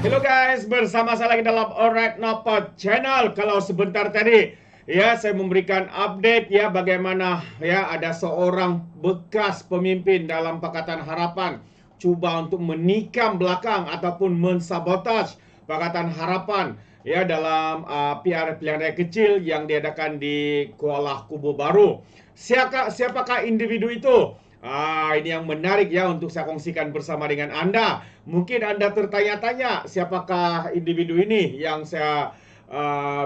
Hello guys, bersama saya lagi dalam Alright Napa Channel. Kalau sebentar tadi ya saya memberikan update ya bagaimana ya ada seorang bekas pemimpin dalam Pakatan Harapan cuba untuk menikam belakang ataupun mensabotaj Pakatan Harapan ya dalam PR pilihan raya kecil yang diadakan di Kuala Kubu Baru. Siapakah individu itu? Ini yang menarik ya untuk saya kongsikan bersama dengan Anda. Mungkin Anda tertanya-tanya siapakah individu ini yang saya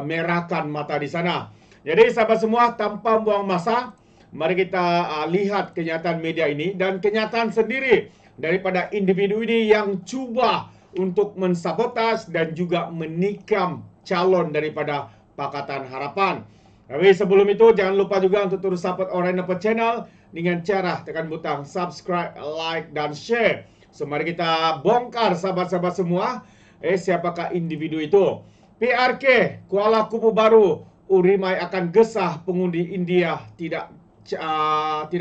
merahkan mata di sana. Jadi sahabat semua, tanpa buang masa, mari kita lihat kenyataan media ini dan kenyataan sendiri daripada individu ini yang cuba untuk mensabotaj dan juga menikam calon daripada Pakatan Harapan. Tapi sebelum itu jangan lupa juga untuk terus support Alright Napa Channel dengan cara tekan butang subscribe, like dan share. So mari kita bongkar sahabat-sahabat semua siapakah individu itu. PRK Kuala Kubu Baru Urimai akan gesah pengundi India tidak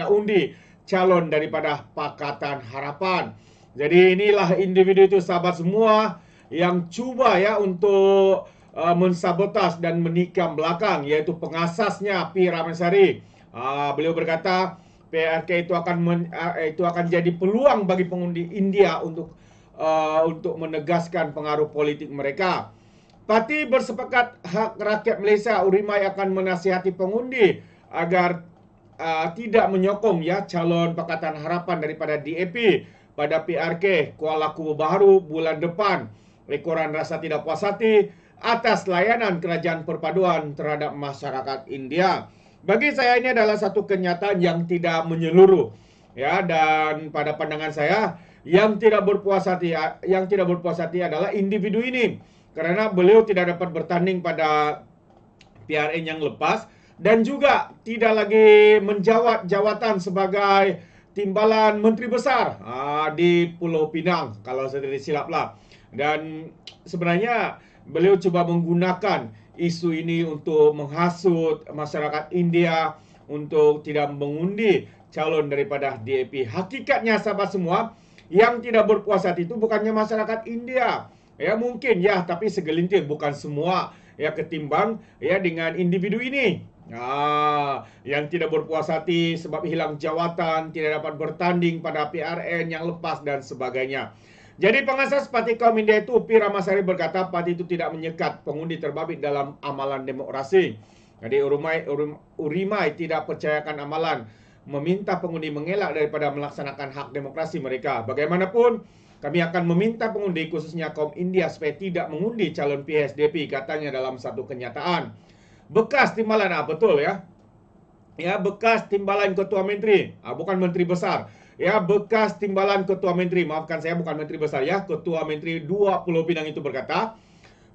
undi calon daripada Pakatan Harapan. Jadi inilah individu itu sahabat semua yang cuba ya untuk mensabotaj dan menikam belakang, yaitu pengasasnya P. Ramasari. Beliau berkata PRK itu akan jadi peluang bagi pengundi India untuk menegaskan pengaruh politik mereka. Parti bersepakat Hak Rakyat Malaysia Urimai akan menasihati pengundi agar tidak menyokong ya calon Pakatan Harapan daripada DAP pada PRK Kuala Kubu Baru bulan depan. Ekoran rasa tidak puas hati atas layanan kerajaan perpaduan terhadap masyarakat India. Bagi saya ini adalah satu kenyataan yang tidak menyeluruh ya, dan pada pandangan saya yang tidak berpuas hati adalah individu ini karena beliau tidak dapat bertanding pada PRN yang lepas dan juga tidak lagi menjawat jawatan sebagai timbalan menteri besar di Pulau Pinang kalau saya tidak silap lah. Dan sebenarnya beliau coba menggunakan isu ini untuk menghasut masyarakat India untuk tidak mengundi calon daripada DAP. Hakikatnya sahabat semua, yang tidak berpuas hati itu bukannya masyarakat India. Ya mungkin ya, tapi segelintir, bukan semua ya, ketimbang ya dengan individu ini. Yang tidak berpuas hati sebab hilang jawatan, tidak dapat bertanding pada PRN yang lepas dan sebagainya. Jadi pengasas Parti Kaum India itu P. Ramasari berkata parti itu tidak menyekat pengundi terbabit dalam amalan demokrasi. Jadi Urimai tidak percayakan amalan, meminta pengundi mengelak daripada melaksanakan hak demokrasi mereka. Bagaimanapun kami akan meminta pengundi khususnya kaum India supaya tidak mengundi calon PSDP, katanya dalam satu kenyataan. Bekas timbalan, betul ya. Ya, bekas timbalan ketua menteri, bukan menteri besar. Ya, bekas timbalan ketua menteri, maafkan saya, bukan menteri besar ya, ketua menteri 2 Pulau Pinang itu berkata,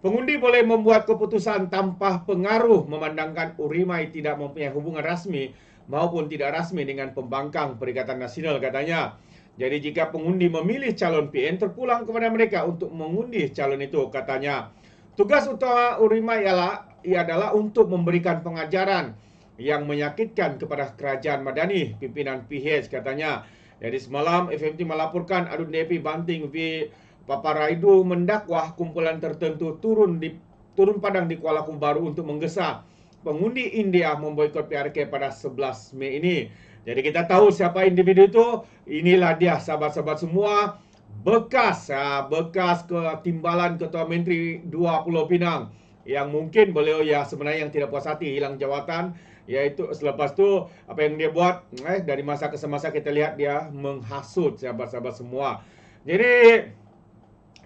pengundi boleh membuat keputusan tanpa pengaruh memandangkan Urimai tidak mempunyai hubungan rasmi maupun tidak rasmi dengan pembangkang Perikatan Nasional, katanya. Jadi jika pengundi memilih calon PN, terpulang kepada mereka untuk mengundi calon itu, katanya. Tugas utama Urimai adalah untuk memberikan pengajaran yang menyakitkan kepada kerajaan Madani, pimpinan PH, katanya. Jadi semalam FMT melaporkan adun DAP Banting V. Papa Raidu mendakwah kumpulan tertentu turun padang di Kuala Kubu Baru untuk menggesa pengundi India memboikot PRK pada 11 Mei ini. Jadi kita tahu siapa individu itu. Inilah dia sahabat-sahabat semua, bekas timbalan ketua menteri 2 Pulau Pinang yang mungkin beliau ya sebenarnya yang tidak puas hati hilang jawatan, yaitu selepas itu apa yang dia buat dari masa ke semasa kita lihat dia menghasut sahabat-sahabat semua. Jadi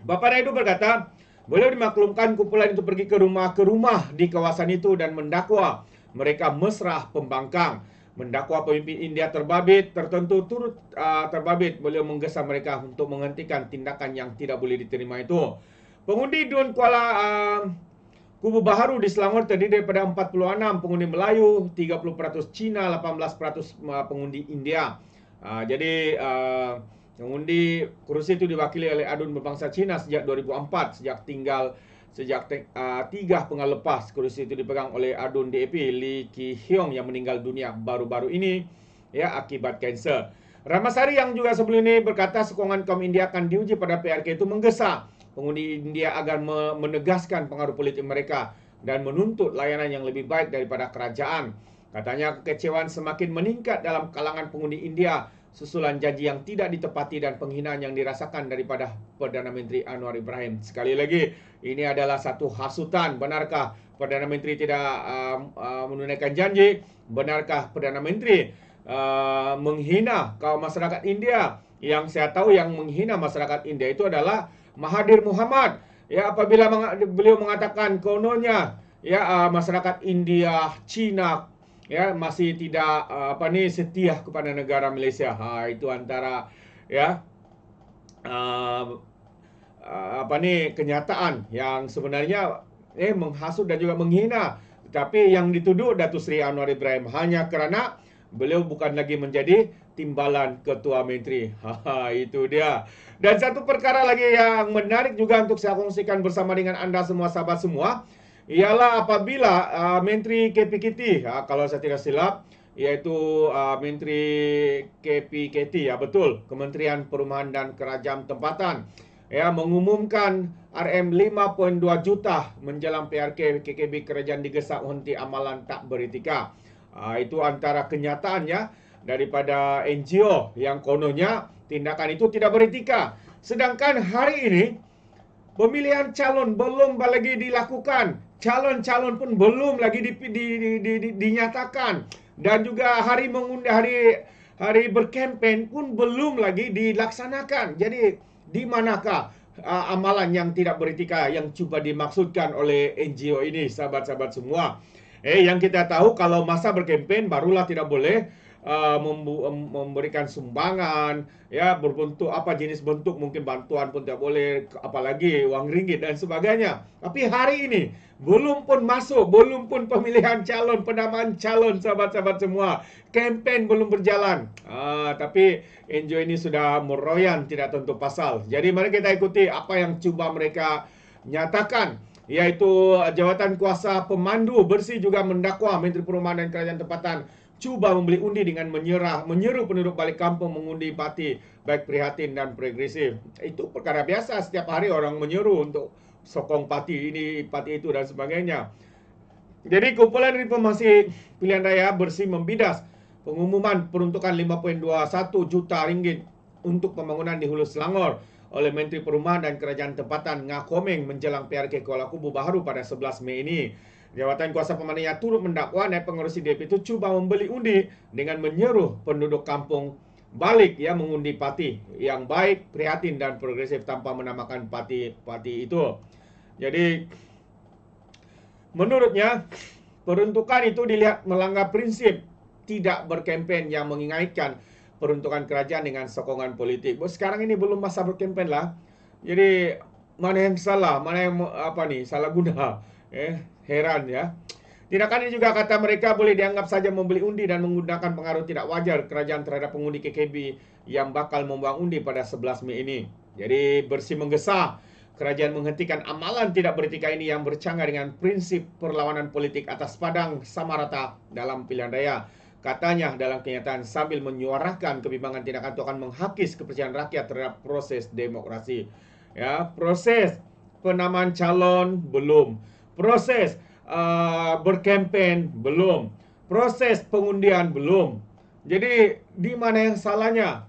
Bapak Raidu berkata beliau dimaklumkan kumpulan itu pergi ke rumah di kawasan itu dan mendakwa mereka mesra pembangkang, mendakwa pemimpin India terbabit tertentu turut terbabit. Beliau menggesa mereka untuk menghentikan tindakan yang tidak boleh diterima itu. Pengundi Dun Kuala Kubu Baru di Selangor terdiri daripada 46 pengundi Melayu, 30% Cina, 18% pengundi India. Jadi pengundi kursi itu diwakili oleh adun berbangsa Cina sejak 2004, sejak 3 penggal lepas kursi itu dipegang oleh adun DAP Lee Ki Hyong yang meninggal dunia baru-baru ini ya akibat kanser. Ramasari yang juga sebelum ini berkata sokongan kaum India akan diuji pada PRK itu menggesa pengundi India agar menegaskan pengaruh politik mereka dan menuntut layanan yang lebih baik daripada kerajaan. Katanya kekecewaan semakin meningkat dalam kalangan pengundi India susulan janji yang tidak ditepati dan penghinaan yang dirasakan daripada Perdana Menteri Anwar Ibrahim. Sekali lagi, ini adalah satu hasutan. Benarkah Perdana Menteri tidak menunaikan janji? Benarkah Perdana Menteri menghina kaum masyarakat India? Yang saya tahu yang menghina masyarakat India itu adalah Mahathir Mohamad. Ya, apabila beliau mengatakan kononnya masyarakat India, Cina ya masih tidak setia kepada negara Malaysia. Itu antara kenyataan yang sebenarnya menghasut dan juga menghina. Tapi yang dituduh Datuk Seri Anwar Ibrahim hanya kerana beliau bukan lagi menjadi timbalan Ketua Menteri. Itu dia. Dan satu perkara lagi yang menarik juga untuk saya kongsikan bersama dengan anda semua, sahabat semua, ialah apabila Menteri KPKT, kalau saya tidak silap, iaitu Menteri KPKT, ya betul, Kementerian Perumahan dan Kerajaan Tempatan, mengumumkan RM5.2 juta menjelang PRK KKB Kerajaan digesak henti amalan tak beretika. Itu antara kenyataannya daripada NGO yang kononnya tindakan itu tidak beretika. Sedangkan hari ini pemilihan calon belum lagi dilakukan, calon-calon pun belum lagi dinyatakan, dan juga hari berkempen pun belum lagi dilaksanakan. Jadi di manakah amalan yang tidak beretika yang cuba dimaksudkan oleh NGO ini, sahabat-sahabat semua? Yang kita tahu kalau masa berkempen barulah tidak boleh memberikan sumbangan, berbentuk apa jenis bentuk, mungkin bantuan pun tidak boleh, apalagi wang ringgit dan sebagainya. Tapi hari ini belum pun masuk, belum pun pemilihan calon, penamaan calon, sahabat-sahabat semua, kempen belum berjalan. Tapi NGO ini sudah meroyan tidak tentu pasal. Jadi mari kita ikuti apa yang cuba mereka nyatakan, yaitu jawatan kuasa pemandu bersih juga mendakwa Menteri Perumahan dan Kerajaan Tempatan cuba membeli undi dengan menyeru penduduk balik kampung mengundi parti baik prihatin dan progresif. Itu perkara biasa, setiap hari orang menyeru untuk sokong parti ini, parti itu dan sebagainya. Jadi kumpulan informasi pilihan raya bersih membidas pengumuman peruntukan 5.21 juta ringgit untuk pembangunan di Hulu Selangor oleh Menteri Perumahan dan Kerajaan Tempatan Ngakomeng menjelang PRK Kuala Kubu Baharu pada 11 Mei ini. Jawatan kuasa pemandunya turut mendakwa naib pengerusi DAP itu cuba membeli undi dengan menyeru penduduk kampung balik mengundi parti yang baik, prihatin dan progresif tanpa menamakan parti itu. Jadi menurutnya peruntukan itu dilihat melanggar prinsip tidak berkempen yang mengaitkan peruntukan kerajaan dengan sokongan politik. Sekarang ini belum masa berkempen lah. Jadi mana yang salah, mana yang salah guna. Heran ya. Tindakan ini juga kata mereka boleh dianggap saja membeli undi dan menggunakan pengaruh tidak wajar kerajaan terhadap pengundi KKB yang bakal membuang undi pada 11 Mei ini. Jadi bersih menggesa kerajaan menghentikan amalan tidak beretika ini yang bercanggah dengan prinsip perlawanan politik atas padang sama rata dalam pilihan raya. Katanya dalam kenyataan sambil menyuarakan kebimbangan tindakan itu akan menghakis kepercayaan rakyat terhadap proses demokrasi. Proses penamaan calon belum. Proses berkempen belum. Proses pengundian belum. Jadi di mana yang salahnya?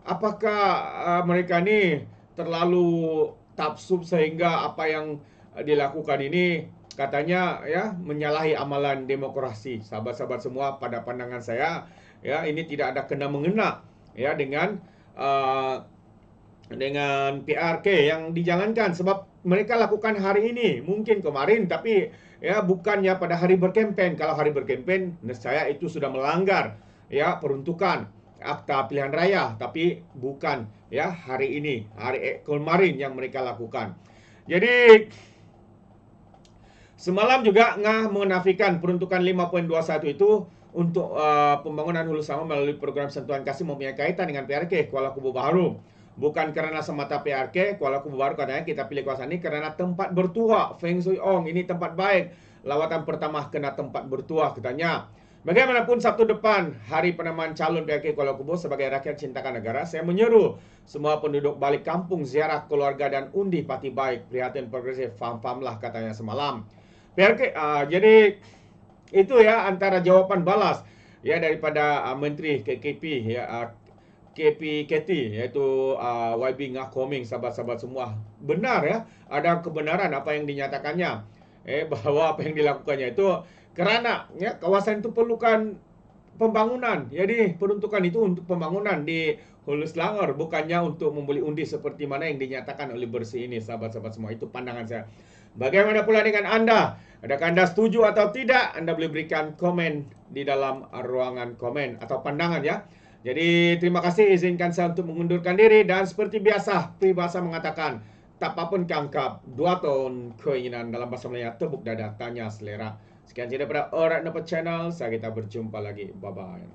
Apakah mereka ini terlalu tafsub sehingga apa yang dilakukan ini katanya menyalahi amalan demokrasi? Sahabat-sahabat semua, pada pandangan saya ini tidak ada kena mengena dengan PRK yang dijalankan, sebab mereka lakukan hari ini, mungkin kemarin, tapi bukannya pada hari berkempen. Kalau hari berkempen, nescaya itu sudah melanggar peruntukan akta pilihan raya, tapi bukan hari ini, hari kemarin yang mereka lakukan. Jadi semalam juga menafikan peruntukan 5.21 itu untuk pembangunan Hulu Selangor melalui program sentuhan kasih mempunyai kaitan dengan PRK Kuala Kubu Baharu. Bukan kerana semata PRK Kuala Kubu Baharu, katanya kita pilih kawasan ini kerana tempat bertuah. Feng Shui Ong, ini tempat baik. Lawatan pertama kena tempat bertuah, katanya. Bagaimanapun Sabtu depan, hari penamaan calon PKK Kuala Lumpur sebagai rakyat cintakan negara, saya menyeru semua penduduk balik kampung ziarah keluarga dan undi parti baik. Prihatin progresif, faham-fahamlah katanya semalam. PKK, jadi itu ya antara jawapan balas ya daripada Menteri KKP ya KPKT iaitu YB Ngah Koming, sahabat-sahabat semua. Benar ya, ada kebenaran apa yang dinyatakannya bahwa apa yang dilakukannya itu kerana ya kawasan itu perlukan pembangunan. Jadi peruntukan itu untuk pembangunan di Hulu Selangor, bukannya untuk membeli undi seperti mana yang dinyatakan oleh Bersih ini, sahabat-sahabat semua. Itu pandangan saya. Bagaimana pula dengan Anda? Adakah Anda setuju atau tidak? Anda boleh berikan komen di dalam ruangan komen atau pandangan ya. Jadi terima kasih, izinkan saya untuk mengundurkan diri dan seperti biasa peribahasa mengatakan tak apapun kangkap 2 tahun keinginan dalam bahasa Melayu tepuk dada tanya selera. Sekian saja daripada Alright Nampak Channel, saya kita berjumpa lagi. Bye bye.